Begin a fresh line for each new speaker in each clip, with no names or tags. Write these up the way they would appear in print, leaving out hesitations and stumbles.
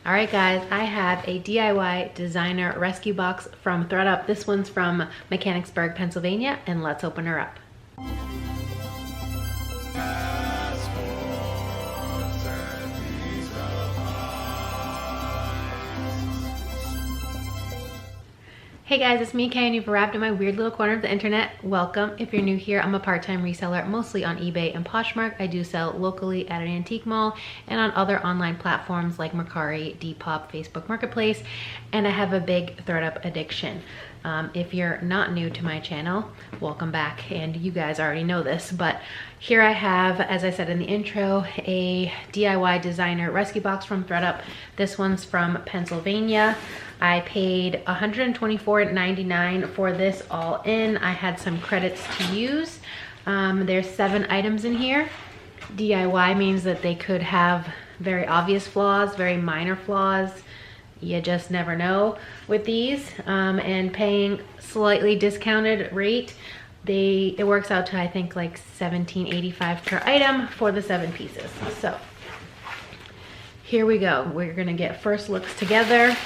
All right guys, I have a DIY designer rescue box from ThredUp. This one's from Mechanicsburg, Pennsylvania, and let's open her up. Hey guys, it's me, Kay, and you've arrived in my weird little corner of the internet. Welcome. If you're new here, I'm a part-time reseller, mostly on eBay and Poshmark. I do sell locally at an antique mall and on other online platforms like Mercari, Depop, Facebook Marketplace, and I have a big ThredUp addiction. If you're not new to my channel, welcome back, and you guys already know this, but here I have, as I said in the intro, a DIY designer rescue box from ThredUp. This one's from Pennsylvania. I paid $124.99 for this all in. I had some credits to use. There's 7 items in here. DIY means that they could have very obvious flaws, very minor flaws. You just never know with these. And paying slightly discounted rate, it works out to, I think, like $17.85 per item for the 7 pieces. So here we go. We're gonna get first looks together.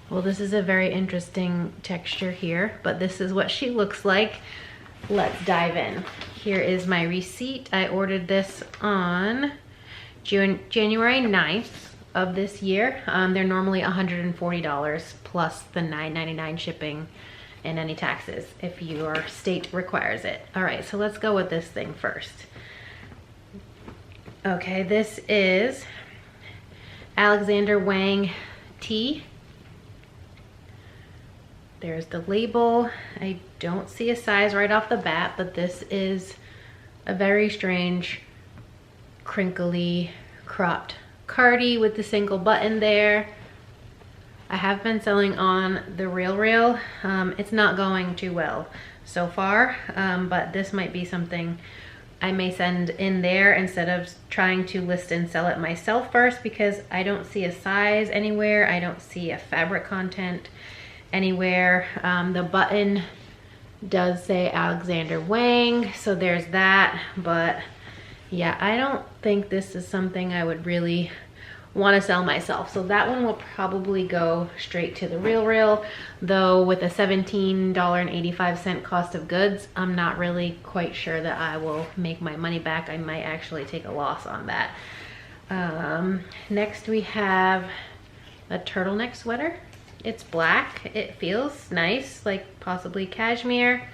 Well, this is a very interesting texture here, but this is what she looks like. Let's dive in. Here is my receipt. I ordered this on January 9th of this year. They're normally $140 plus the $9.99 shipping and any taxes if your state requires it. All right, so let's go with this thing first. Okay, this is Alexander Wang tea. There's the label. I don't see a size right off the bat, but this is a very strange, crinkly, cropped cardi with the single button there. I have been selling on the RealReal. It's not going too well so far, but this might be something I may send in there instead of trying to list and sell it myself first, because I don't see a size anywhere. I don't see a fabric content anywhere. The button does say Alexander Wang, so there's that, but yeah, I don't think this is something I would really want to sell myself. So that one will probably go straight to the RealReal, though with a $17.85 cost of goods, I'm not really quite sure that I will make my money back. I might actually take a loss on that. Next we have a turtleneck sweater. It's black. It feels nice, like possibly cashmere.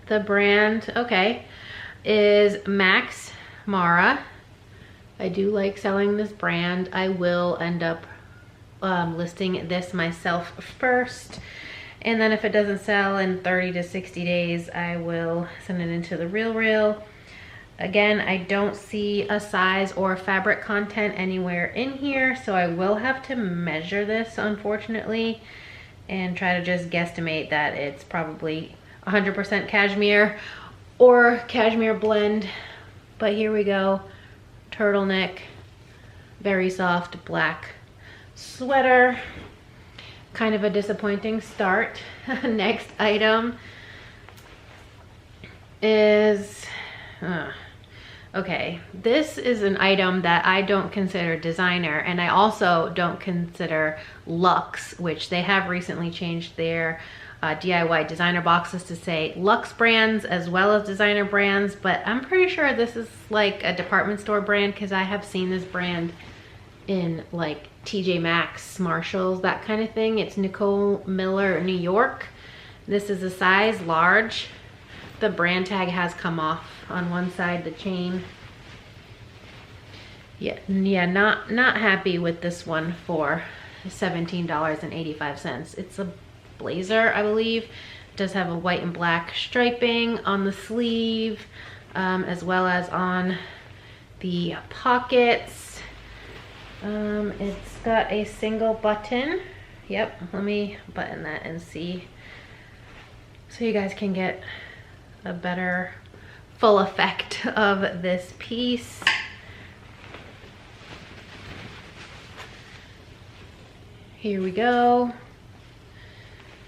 The brand, okay, is Max Mara. I do like selling this brand. I will end up listing this myself first, and then if it doesn't sell in 30 to 60 days, I will send it into the RealReal. Again, I don't see a size or fabric content anywhere in here, so I will have to measure this, unfortunately, and try to just guesstimate that it's probably 100% cashmere or cashmere blend. But here we go. Turtleneck, very soft black sweater. Kind of a disappointing start. Next item is... okay, this is an item that I don't consider designer, and I also don't consider luxe, which they have recently changed their DIY designer boxes to say luxe brands as well as designer brands, but I'm pretty sure this is like a department store brand, because I have seen this brand in like TJ Maxx, Marshalls, that kind of thing. It's Nicole Miller, New York. This is a size large. The brand tag has come off on one side, the chain. Yeah, not happy with this one for $17.85. It's a blazer, I believe. It does have a white and black striping on the sleeve, as well as on the pockets. It's got a single button. Yep, let me button that and see, so you guys can get a better full effect of this piece. Here we go.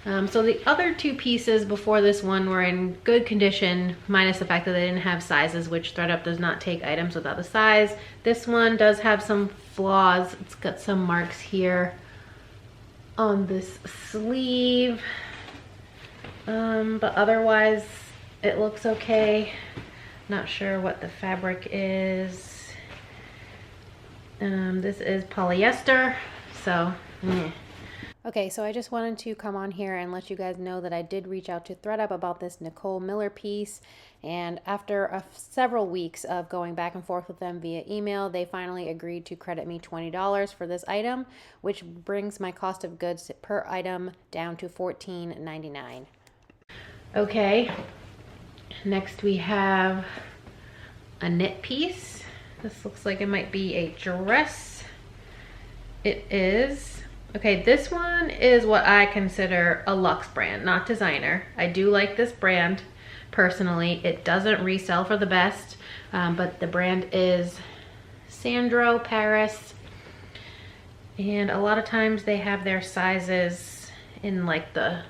So the other two pieces before this one were in good condition, minus the fact that they didn't have sizes, which ThredUp does not take items without a size. This one does have some flaws. It's got some marks here on this sleeve, but otherwise it looks okay. Not sure what the fabric is. This is polyester, so yeah. Okay, so I just wanted to come on here and let you guys know that I did reach out to ThredUp about this Nicole Miller piece, and after several weeks of going back and forth with them via email, they finally agreed to credit me $20 for this item, which brings my cost of goods per item down to $14.99. Okay, next we have a knit piece. This looks like it might be a dress. It is. Okay, this one is what I consider a luxe brand, not designer. I do like this brand personally. It doesn't resell for the best, but the brand is Sandro Paris. And a lot of times they have their sizes in like the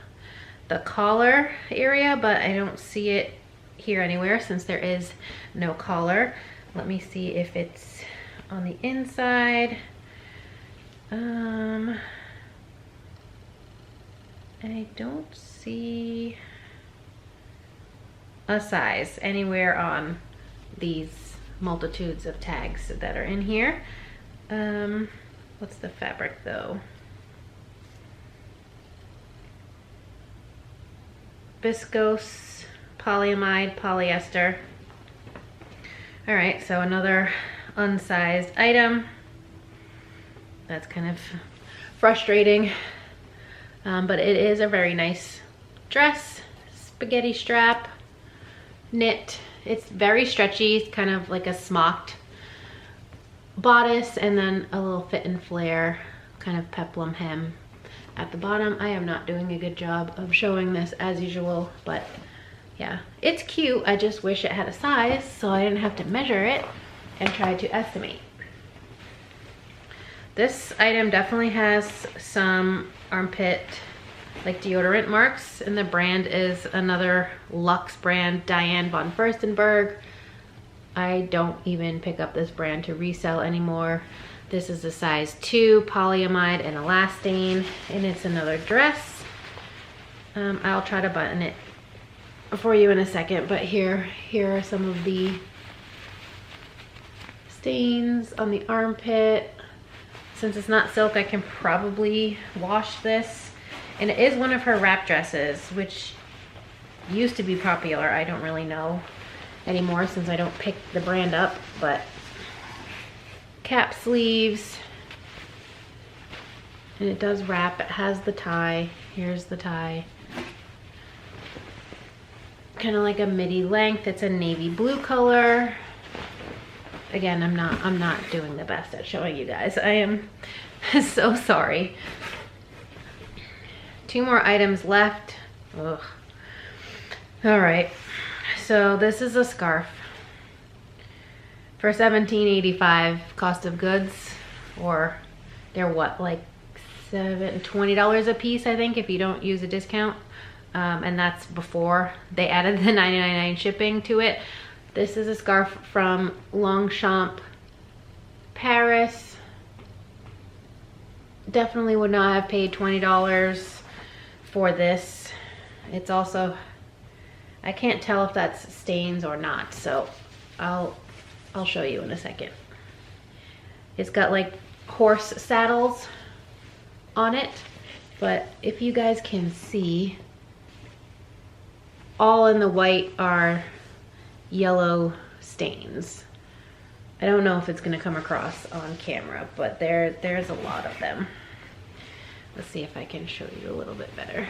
collar area, but I don't see it here anywhere since there is no collar. Let me see if it's on the inside. I don't see a size anywhere on these multitudes of tags that are in here. What's the fabric though? Viscose, polyamide, polyester. All right, so another unsized item. That's kind of frustrating, but it is a very nice dress, spaghetti strap, knit. It's very stretchy. It's kind of like a smocked bodice and then a little fit and flare kind of peplum hem at the bottom. I am not doing a good job of showing this as usual, but yeah, it's cute. I just wish it had a size so I didn't have to measure it and try to estimate. This item definitely has some armpit like deodorant marks, and the brand is another luxe brand, Diane von Furstenberg. I don't even pick up this brand to resell anymore. This is a size 2 polyamide and elastane, and it's another dress. I'll try to button it for you in a second, but here are some of the stains on the armpit. Since it's not silk, I can probably wash this. And it is one of her wrap dresses, which used to be popular. I don't really know anymore since I don't pick the brand up, but cap sleeves. And it does wrap. It has the tie. Here's the tie. Kind of like a midi length. It's a navy blue color. Again, I'm not doing the best at showing you guys. I am so sorry. 2 more items left. Ugh. All right, so this is a scarf for $17.85 cost of goods, or they're what, like $20 a piece, I think, if you don't use a discount. And that's before they added the $9.99 shipping to it. This is a scarf from Longchamp Paris. Definitely would not have paid $20 for this. It's also, I can't tell if that's stains or not, so I'll show you in a second. It's got like horse saddles on it, but if you guys can see, all in the white are yellow stains. I don't know if it's gonna come across on camera, but there's a lot of them. Let's see if I can show you a little bit better.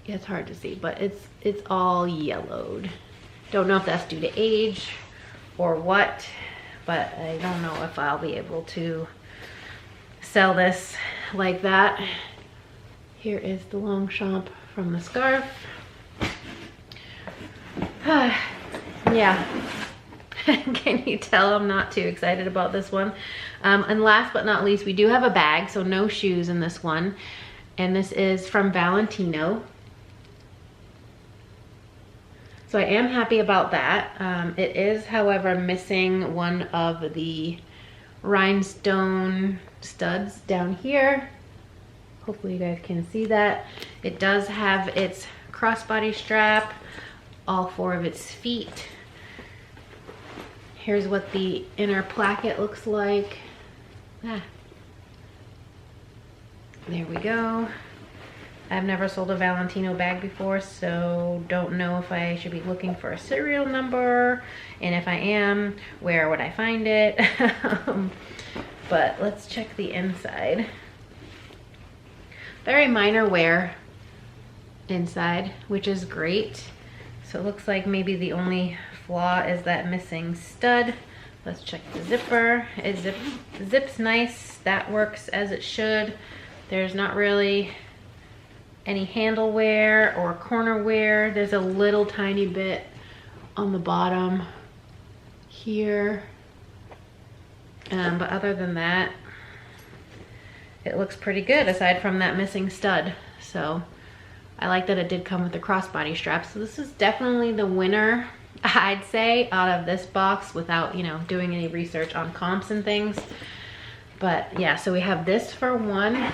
Yeah, it's hard to see, but it's all yellowed. Don't know if that's due to age or what, but I don't know if I'll be able to sell this like that. Here is the Longchamp from the scarf. Yeah, Can you tell I'm not too excited about this one? And last but not least, we do have a bag, so no shoes in this one. And this is from Valentino. So I am happy about that. It is, however, missing one of the rhinestone studs down here. Hopefully you guys can see that. It does have its crossbody strap, all 4 of its feet. Here's what the inner placket looks like. There we go. I've never sold a Valentino bag before, so don't know if I should be looking for a serial number, and if I am, where would I find it? But let's check the inside. Very minor wear inside, which is great. So it looks like maybe the only flaw is that missing stud. Let's check the zipper. It zips nice. That works as it should. There's not really any handle wear or corner wear. There's a little tiny bit on the bottom here. But other than that, it looks pretty good aside from that missing stud. So I like that it did come with the crossbody strap. So this is definitely the winner, I'd say, out of this box without, you know, doing any research on comps and things. But yeah, so we have this for 1.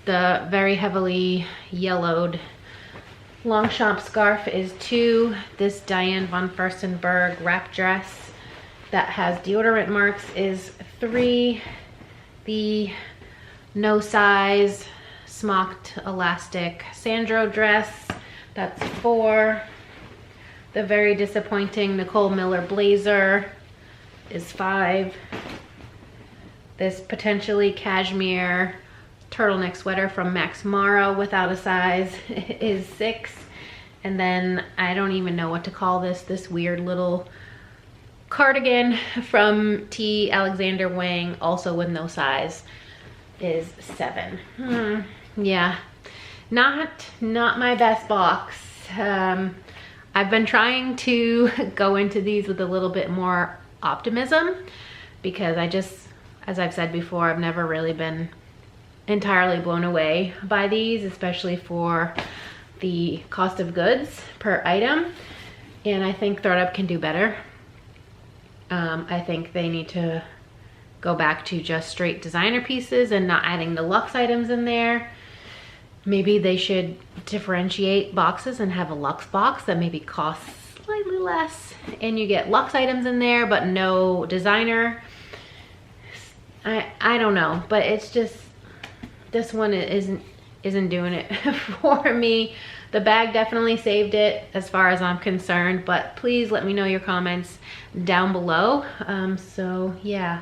The very heavily yellowed Longchamp scarf is 2. This Diane von Furstenberg wrap dress that has deodorant marks is 3. The no size smocked elastic Sandro dress, that's 4. The very disappointing Nicole Miller blazer is 5. This potentially cashmere turtleneck sweater from Max Mara without a size is 6. And then I don't even know what to call this weird little cardigan from T. Alexander Wang, also with no size, is 7. Yeah, not my best box. I've been trying to go into these with a little bit more optimism because I just, as I've said before, I've never really been entirely blown away by these, especially for the cost of goods per item. And I think ThredUp can do better. I think they need to go back to just straight designer pieces and not adding the luxe items in there. Maybe they should differentiate boxes and have a luxe box that maybe costs slightly less and you get luxe items in there but no designer. I don't know, but it's just, this one isn't doing it for me. The bag definitely saved it as far as I'm concerned, but please let me know your comments down below. So yeah.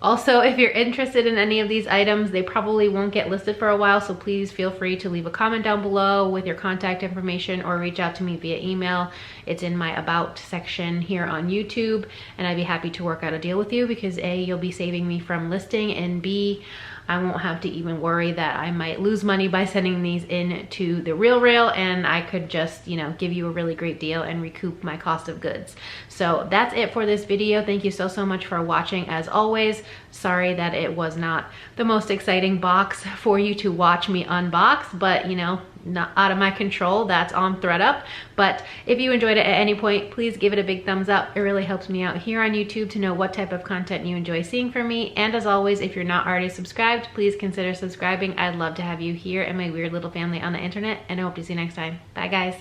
Also, if you're interested in any of these items, they probably won't get listed for a while, so please feel free to leave a comment down below with your contact information or reach out to me via email. It's in my about section here on YouTube, and I'd be happy to work out a deal with you because A, you'll be saving me from listing, and B, I won't have to even worry that I might lose money by sending these in to the RealReal, and I could just, you know, give you a really great deal and recoup my cost of goods. So that's it for this video. Thank you so much for watching. As always, sorry that it was not the most exciting box for you to watch me unbox, but you know, not out of my control. That's on ThredUp. But if you enjoyed it at any point, please give it a big thumbs up. It really helps me out here on YouTube to know what type of content you enjoy seeing from me. And as always, if you're not already subscribed, please consider subscribing. I'd love to have you here in my weird little family on the internet, and I hope to see you next time. Bye guys.